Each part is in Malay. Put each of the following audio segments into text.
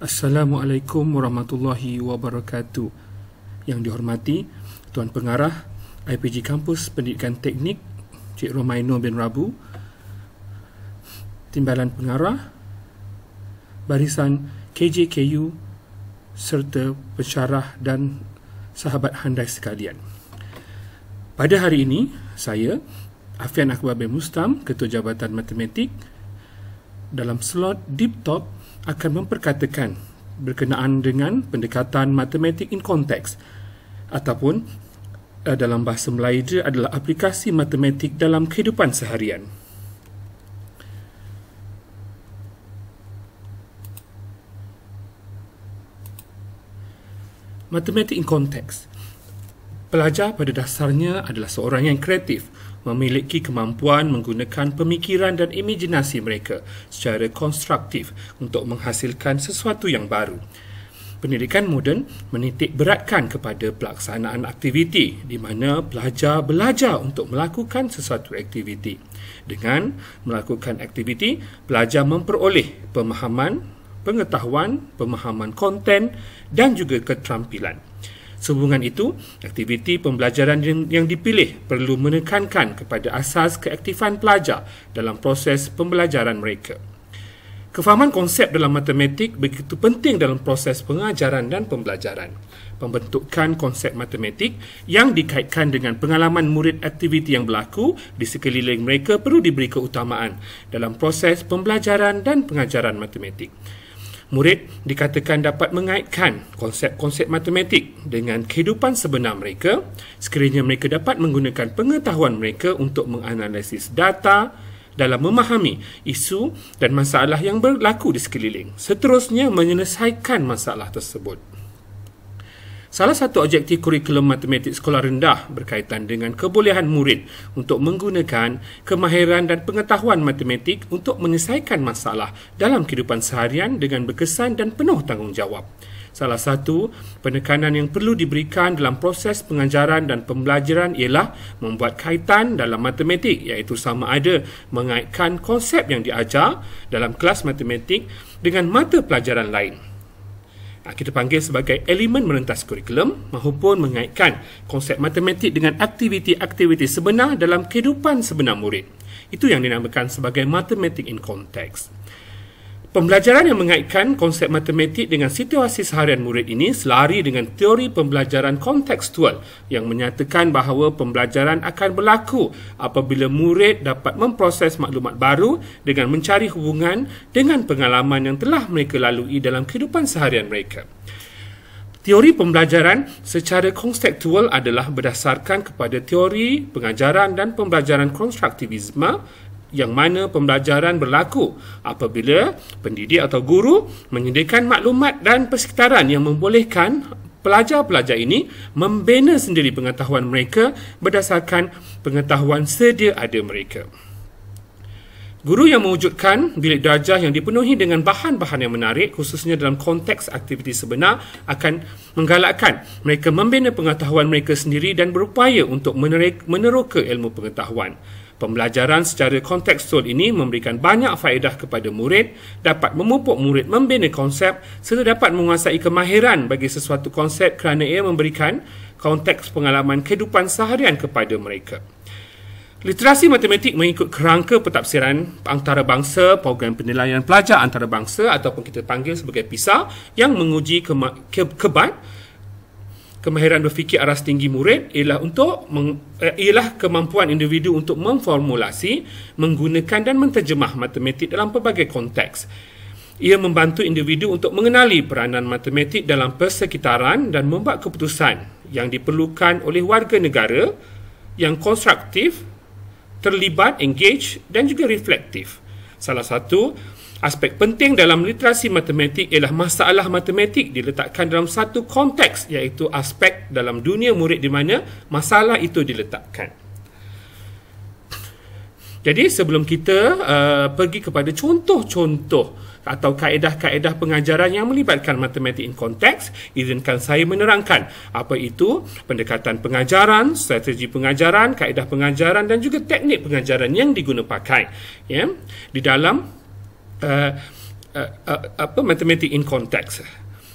Assalamualaikum warahmatullahi wabarakatuh. Yang dihormati Tuan Pengarah IPG Kampus Pendidikan Teknik Cik Romaino bin Rabu, Timbalan Pengarah, Barisan KJKU serta pensyarah dan sahabat handai sekalian. Pada hari ini, saya Afian Akbar bin Mustam, Ketua Jabatan Matematik, dalam slot Deep Talk akan memperkatakan berkenaan dengan pendekatan matematik in konteks ataupun dalam bahasa Melayu adalah aplikasi matematik dalam kehidupan seharian. Matematik in konteks. Pelajar pada dasarnya adalah seorang yang kreatif, memiliki kemampuan menggunakan pemikiran dan imajinasi mereka secara konstruktif untuk menghasilkan sesuatu yang baru. Pendidikan moden menitik beratkan kepada pelaksanaan aktiviti di mana pelajar belajar untuk melakukan sesuatu aktiviti. Dengan melakukan aktiviti, pelajar memperoleh pemahaman, pengetahuan, pemahaman konten dan juga keterampilan. Sehubungan itu, aktiviti pembelajaran yang dipilih perlu menekankan kepada asas keaktifan pelajar dalam proses pembelajaran mereka. Kefahaman konsep dalam matematik begitu penting dalam proses pengajaran dan pembelajaran. Pembentukan konsep matematik yang dikaitkan dengan pengalaman murid aktiviti yang berlaku di sekeliling mereka perlu diberi keutamaan dalam proses pembelajaran dan pengajaran matematik. Murid dikatakan dapat mengaitkan konsep-konsep matematik dengan kehidupan sebenar mereka sekiranya mereka dapat menggunakan pengetahuan mereka untuk menganalisis data dalam memahami isu dan masalah yang berlaku di sekeliling, seterusnya menyelesaikan masalah tersebut. Salah satu objektif kurikulum matematik sekolah rendah berkaitan dengan kebolehan murid untuk menggunakan kemahiran dan pengetahuan matematik untuk menyelesaikan masalah dalam kehidupan seharian dengan berkesan dan penuh tanggungjawab. Salah satu penekanan yang perlu diberikan dalam proses pengajaran dan pembelajaran ialah membuat kaitan dalam matematik, iaitu sama ada mengaitkan konsep yang diajar dalam kelas matematik dengan mata pelajaran lain. Kita panggil sebagai elemen merentas kurikulum maupun mengaitkan konsep matematik dengan aktiviti-aktiviti sebenar dalam kehidupan sebenar murid. Itu yang dinamakan sebagai matematik in context. Pembelajaran yang mengaitkan konsep matematik dengan situasi seharian murid ini selari dengan teori pembelajaran kontekstual yang menyatakan bahawa pembelajaran akan berlaku apabila murid dapat memproses maklumat baru dengan mencari hubungan dengan pengalaman yang telah mereka lalui dalam kehidupan seharian mereka. Teori pembelajaran secara kontekstual adalah berdasarkan kepada teori pengajaran dan pembelajaran konstruktivisme yang mana pembelajaran berlaku apabila pendidik atau guru menyediakan maklumat dan persekitaran yang membolehkan pelajar-pelajar ini membina sendiri pengetahuan mereka berdasarkan pengetahuan sedia ada mereka. Guru yang mewujudkan bilik darjah yang dipenuhi dengan bahan-bahan yang menarik khususnya dalam konteks aktiviti sebenar akan menggalakkan mereka membina pengetahuan mereka sendiri dan berupaya untuk meneroka ilmu pengetahuan. Pembelajaran secara kontekstual ini memberikan banyak faedah kepada murid, dapat memupuk murid membina konsep serta dapat menguasai kemahiran bagi sesuatu konsep kerana ia memberikan konteks pengalaman kehidupan seharian kepada mereka. Literasi matematik mengikut kerangka pentafsiran antarabangsa, program penilaian pelajar antarabangsa ataupun kita panggil sebagai PISA yang menguji kemahiran berfikir aras tinggi murid ialah kemampuan individu untuk memformulasi, menggunakan dan menterjemah matematik dalam pelbagai konteks. Ia membantu individu untuk mengenali peranan matematik dalam persekitaran dan membuat keputusan yang diperlukan oleh warga negara yang konstruktif, terlibat, engage dan juga reflektif. Salah satu aspek penting dalam literasi matematik ialah masalah matematik diletakkan dalam satu konteks, iaitu aspek dalam dunia murid di mana masalah itu diletakkan. Jadi sebelum kita pergi kepada contoh-contoh atau kaedah-kaedah pengajaran yang melibatkan matematik in konteks, izinkan saya menerangkan apa itu pendekatan pengajaran, strategi pengajaran, kaedah pengajaran dan juga teknik pengajaran yang diguna pakai di dalam Mathematics in context.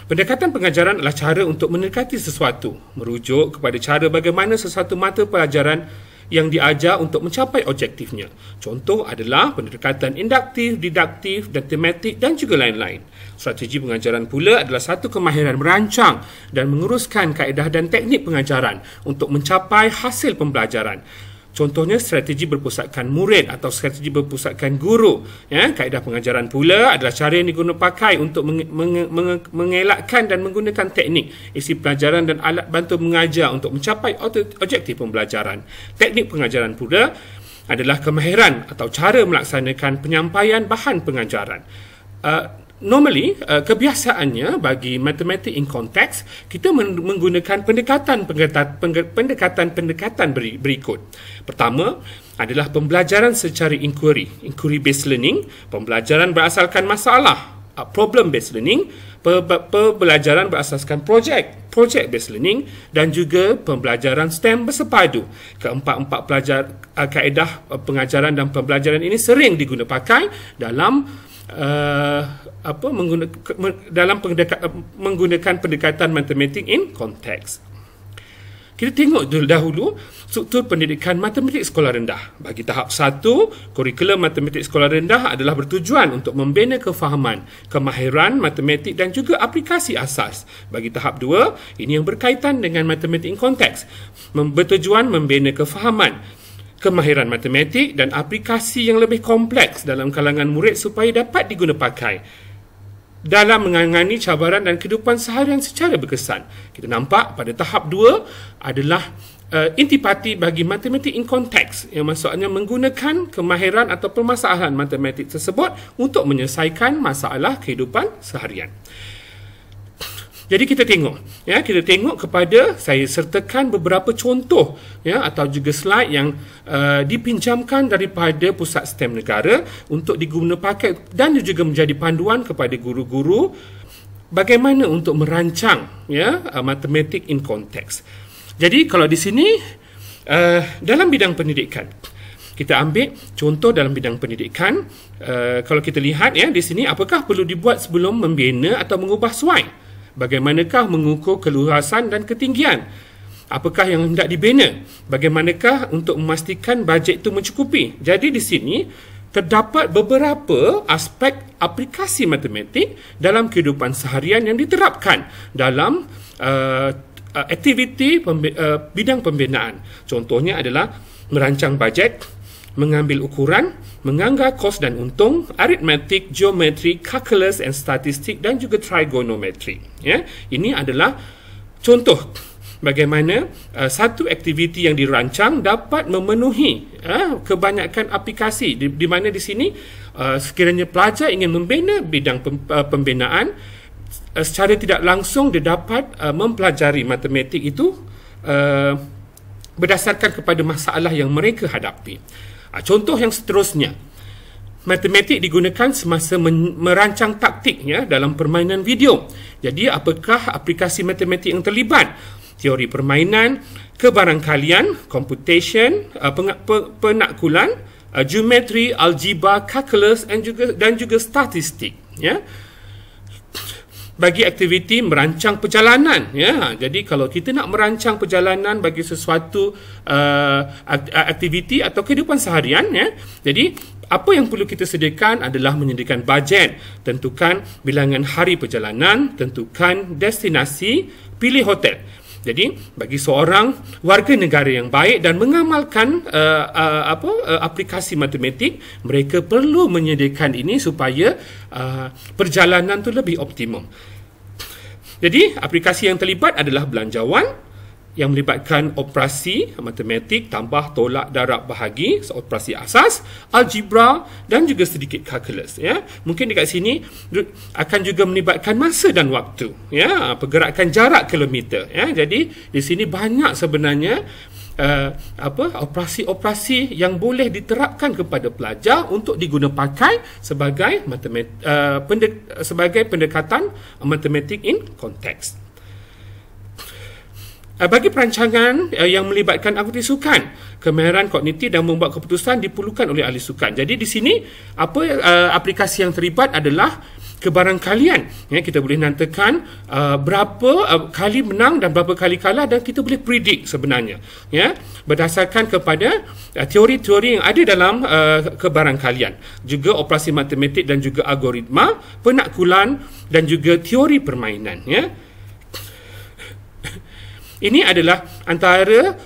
Pendekatan pengajaran adalah cara untuk mendekati sesuatu, merujuk kepada cara bagaimana sesuatu mata pelajaran yang diajar untuk mencapai objektifnya. Contoh adalah pendekatan induktif, diduktif dan tematik dan juga lain-lain. Strategi pengajaran pula adalah satu kemahiran merancang dan menguruskan kaedah dan teknik pengajaran untuk mencapai hasil pembelajaran. Contohnya strategi berpusatkan murid atau strategi berpusatkan guru. Kaedah pengajaran pula adalah cara yang digunakan pakai untuk mengelakkan dan menggunakan teknik, isi pelajaran dan alat bantu mengajar untuk mencapai objektif pembelajaran. Teknik pengajaran pula adalah kemahiran atau cara melaksanakan penyampaian bahan pengajaran. Normally, kebiasaannya bagi Mathematics in Context, kita menggunakan pendekatan berikut. Pertama adalah pembelajaran secara inquiry based learning, pembelajaran berasaskan masalah, problem based learning, pembelajaran berasaskan project based learning dan juga pembelajaran STEM bersepadu. Keempat-empat kaedah pengajaran dan pembelajaran ini sering digunakan pakai dalam menggunakan pendekatan Mathematics in Context. Kita tengok dahulu struktur pendidikan matematik sekolah rendah. Bagi tahap 1, kurikulum matematik sekolah rendah adalah bertujuan untuk membina kefahaman, kemahiran matematik dan juga aplikasi asas. Bagi tahap 2, ini yang berkaitan dengan Mathematics in Context, bertujuan membina kefahaman, kemahiran matematik dan aplikasi yang lebih kompleks dalam kalangan murid supaya dapat digunakan pakai dalam menangani cabaran dan kehidupan seharian secara berkesan. Kita nampak pada tahap 2 adalah intipati bagi Mathematics in Context, yang maksudnya menggunakan kemahiran atau permasalahan matematik tersebut untuk menyelesaikan masalah kehidupan seharian. Jadi kita tengok kepada, saya sertakan beberapa contoh atau juga slide yang dipinjamkan daripada Pusat STEM Negara untuk digunakan pakai dan juga menjadi panduan kepada guru-guru bagaimana untuk merancang Mathematics in Context. Jadi kalau di sini dalam bidang pendidikan, kita ambil contoh dalam bidang pendidikan. Kalau kita lihat di sini, apakah perlu dibuat sebelum membina atau mengubah slide? Bagaimanakah mengukur keluasan dan ketinggian? Apakah yang hendak dibina? Bagaimanakah untuk memastikan bajet itu mencukupi? Jadi di sini terdapat beberapa aspek aplikasi matematik dalam kehidupan seharian yang diterapkan dalam aktiviti bidang pembinaan. Contohnya adalah merancang bajet, mengambil ukuran, menganggar kos dan untung, aritmetik, geometri, calculus and statistik dan juga trigonometri. Ini adalah contoh bagaimana satu aktiviti yang dirancang dapat memenuhi kebanyakan aplikasi di mana di sini sekiranya pelajar ingin membina bidang pembinaan, secara tidak langsung dia dapat mempelajari matematik itu berdasarkan kepada masalah yang mereka hadapi. Contoh yang seterusnya, matematik digunakan semasa merancang taktik dalam permainan video. Jadi apakah aplikasi matematik yang terlibat? Teori permainan, kebarangkalian, computation, penakkulan, geometri, algebra, calculus dan juga statistik. Bagi aktiviti merancang perjalanan, jadi kalau kita nak merancang perjalanan bagi sesuatu aktiviti atau kehidupan seharian, jadi apa yang perlu kita sediakan adalah menyediakan bajet, tentukan bilangan hari perjalanan, tentukan destinasi, pilih hotel. Jadi bagi seorang warga negara yang baik dan mengamalkan aplikasi matematik, mereka perlu menyediakan ini supaya perjalanan tu lebih optimum. Jadi aplikasi yang terlibat adalah belanjawan yang melibatkan operasi matematik, tambah, tolak, darab, bahagi, operasi asas, algebra dan juga sedikit calculus. Mungkin dekat sini akan juga melibatkan masa dan waktu, pergerakan jarak kilometer. Jadi di sini banyak sebenarnya operasi-operasi yang boleh diterapkan kepada pelajar untuk digunakan pakai sebagai sebagai pendekatan matematik in context. Bagi perancangan yang melibatkan aktiviti sukan, kemahiran kognitif dan membuat keputusan diperlukan oleh ahli sukan. Jadi di sini aplikasi yang terlibat adalah kebarangkalian. Ya, kita boleh nantikan berapa kali menang dan berapa kali kalah, dan kita boleh predict sebenarnya. Ya, berdasarkan kepada teori-teori yang ada dalam kebarangkalian. Juga operasi matematik dan juga algoritma, penaklukan dan juga teori permainan. Ya. Ini adalah antara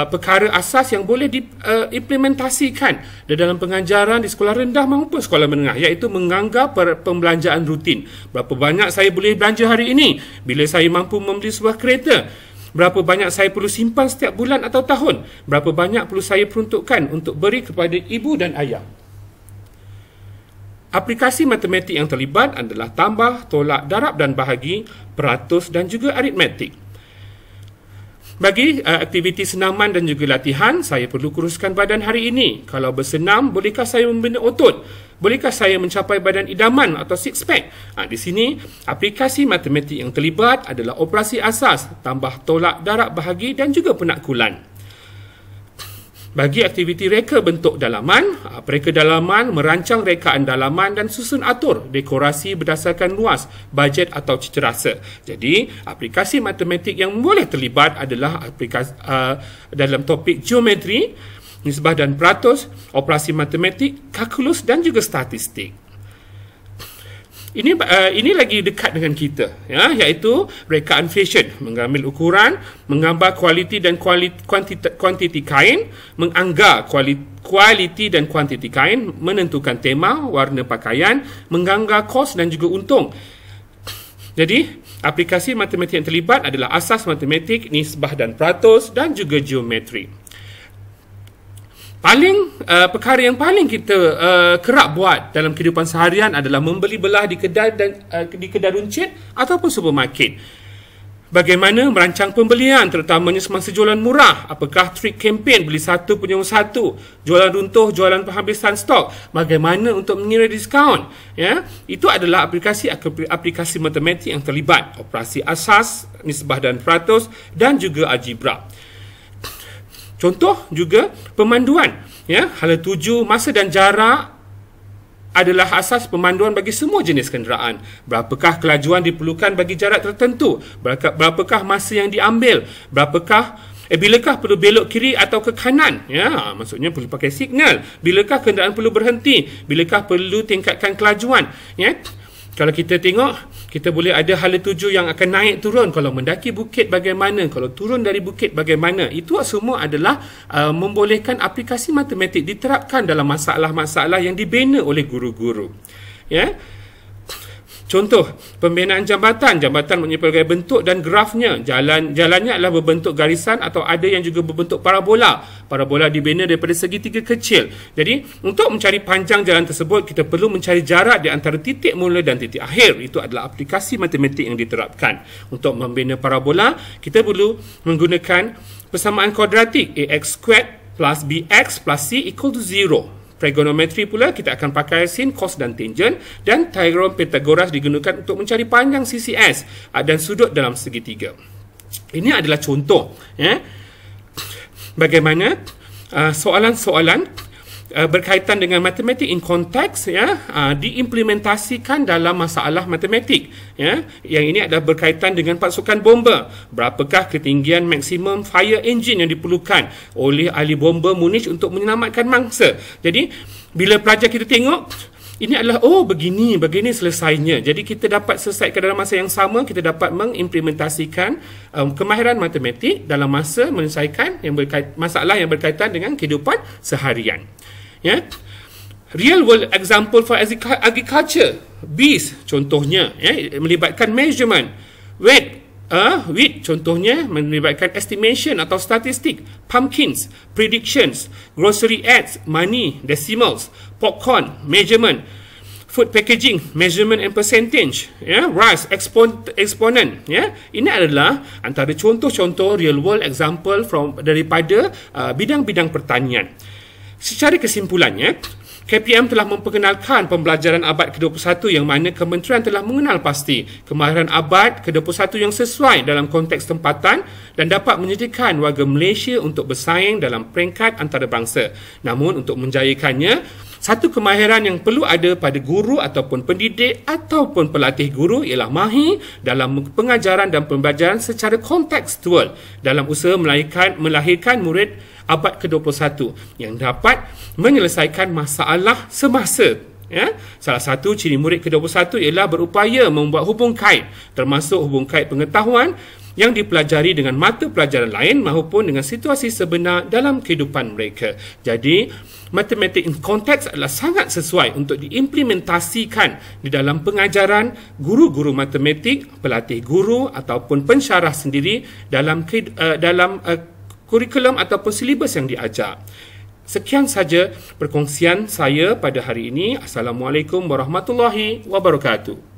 perkara asas yang boleh diimplementasikan dalam pengajaran di sekolah rendah maupun sekolah menengah, iaitu menganggap pembelanjaan rutin. Berapa banyak saya boleh belanja hari ini? Bila saya mampu membeli sebuah kereta? Berapa banyak saya perlu simpan setiap bulan atau tahun? Berapa banyak perlu saya peruntukkan untuk beri kepada ibu dan ayah? Aplikasi matematik yang terlibat adalah tambah, tolak, darab dan bahagi, peratus dan juga aritmetik. Bagi aktiviti senaman dan juga latihan, saya perlu kuruskan badan hari ini. Kalau bersenam, bolehkah saya membina otot? Bolehkah saya mencapai badan idaman atau six pack? Di sini, aplikasi matematik yang terlibat adalah operasi asas, tambah, tolak, darab, bahagi dan juga penaklukan. Bagi aktiviti reka bentuk dalaman, pereka dalaman merancang rekaan dalaman dan susun atur dekorasi berdasarkan luas, bajet atau cita-rasa. Jadi, aplikasi matematik yang boleh terlibat adalah aplikasi dalam topik geometri, nisbah dan peratus, operasi matematik, kalkulus dan juga statistik. Ini lagi dekat dengan kita, ya, iaitu rekaan fashion, mengambil ukuran, menggambar kualiti dan kuantiti kain, menganggar kualiti dan kuantiti kain, menentukan tema, warna pakaian, menganggar kos dan juga untung. Jadi, aplikasi matematik yang terlibat adalah asas matematik, nisbah dan peratus dan juga geometri. Perkara yang paling kita kerap buat dalam kehidupan seharian adalah membeli belah di kedai di kedai runcit ataupun supermarket. Bagaimana merancang pembelian, terutamanya semasa jualan murah? Apakah trik kempen beli satu penyokong satu, jualan runtuh, jualan penghabisan stok? Bagaimana untuk mengira diskaun? Ya, itu adalah aplikasi matematik yang terlibat, operasi asas, nisbah dan peratus dan juga algebra. Contoh juga pemanduan, ya, hala tuju, masa dan jarak adalah asas pemanduan bagi semua jenis kenderaan. Berapakah kelajuan diperlukan bagi jarak tertentu? Berapakah masa yang diambil? Bilakah perlu belok kiri atau ke kanan? Ya, maksudnya perlu pakai signal. Bilakah kenderaan perlu berhenti? Bilakah perlu tingkatkan kelajuan? Ya. Kalau kita tengok, kita boleh ada hala tuju yang akan naik turun. Kalau mendaki bukit bagaimana? Kalau turun dari bukit bagaimana? Itu semua adalah membolehkan aplikasi matematik diterapkan dalam masalah-masalah yang dibina oleh guru-guru. Ya. Contoh, pembinaan jambatan. Jambatan mempunyai pelbagai bentuk dan grafnya. Jalannya adalah berbentuk garisan atau ada yang juga berbentuk parabola. Parabola dibina daripada segitiga kecil. Jadi, untuk mencari panjang jalan tersebut, kita perlu mencari jarak di antara titik mula dan titik akhir. Itu adalah aplikasi matematik yang diterapkan. Untuk membina parabola, kita perlu menggunakan persamaan kuadratik ax squared plus bx plus c equal to 0. Trigonometri pula kita akan pakai sin, cos dan tangent, dan teorem Pythagoras digunakan untuk mencari panjang sisi S dan sudut dalam segitiga. Ini adalah contoh, ya, bagaimana soalan-soalan berkaitan dengan matematik in context, ya, diimplementasikan dalam masalah matematik, ya. Yang ini adalah berkaitan dengan pasukan bomba. Berapakah ketinggian maksimum fire engine yang diperlukan oleh ahli bomba Munich untuk menyelamatkan mangsa? Jadi bila pelajar kita tengok, ini adalah begini selesainya. Jadi kita dapat selesaikan dalam masa yang sama, kita dapat mengimplementasikan kemahiran matematik dalam masa menyelesaikan masalah yang berkaitan dengan kehidupan seharian. Ya. Real world example for agriculture, bees contohnya, ya, melibatkan measurement. Weight contohnya melibatkan estimation atau statistik. Pumpkins, predictions. Grocery ads, money, decimals. Popcorn, measurement. Food packaging, measurement and percentage. Ya, rice, exponent. Ya, ini adalah antara contoh-contoh real world example daripada bidang-bidang pertanian. Secara kesimpulannya, KPM telah memperkenalkan pembelajaran abad ke-21 yang mana kementerian telah mengenal pasti kemahiran abad ke-21 yang sesuai dalam konteks tempatan dan dapat menyediakan warga Malaysia untuk bersaing dalam peringkat antarabangsa. Namun untuk menjayakannya, Satu kemahiran yang perlu ada pada guru ataupun pendidik ataupun pelatih guru ialah mahir dalam pengajaran dan pembelajaran secara kontekstual dalam usaha melahirkan murid abad ke-21 yang dapat menyelesaikan masalah semasa. Salah satu ciri murid ke-21 ialah berupaya membuat hubung kait, termasuk hubung kait pengetahuan yang dipelajari dengan mata pelajaran lain maupun dengan situasi sebenar dalam kehidupan mereka. Jadi, matematik in konteks adalah sangat sesuai untuk diimplementasikan di dalam pengajaran guru-guru matematik, pelatih guru ataupun pensyarah sendiri dalam kurikulum ataupun silibus yang diajar. Sekian saja perkongsian saya pada hari ini. Assalamualaikum warahmatullahi wabarakatuh.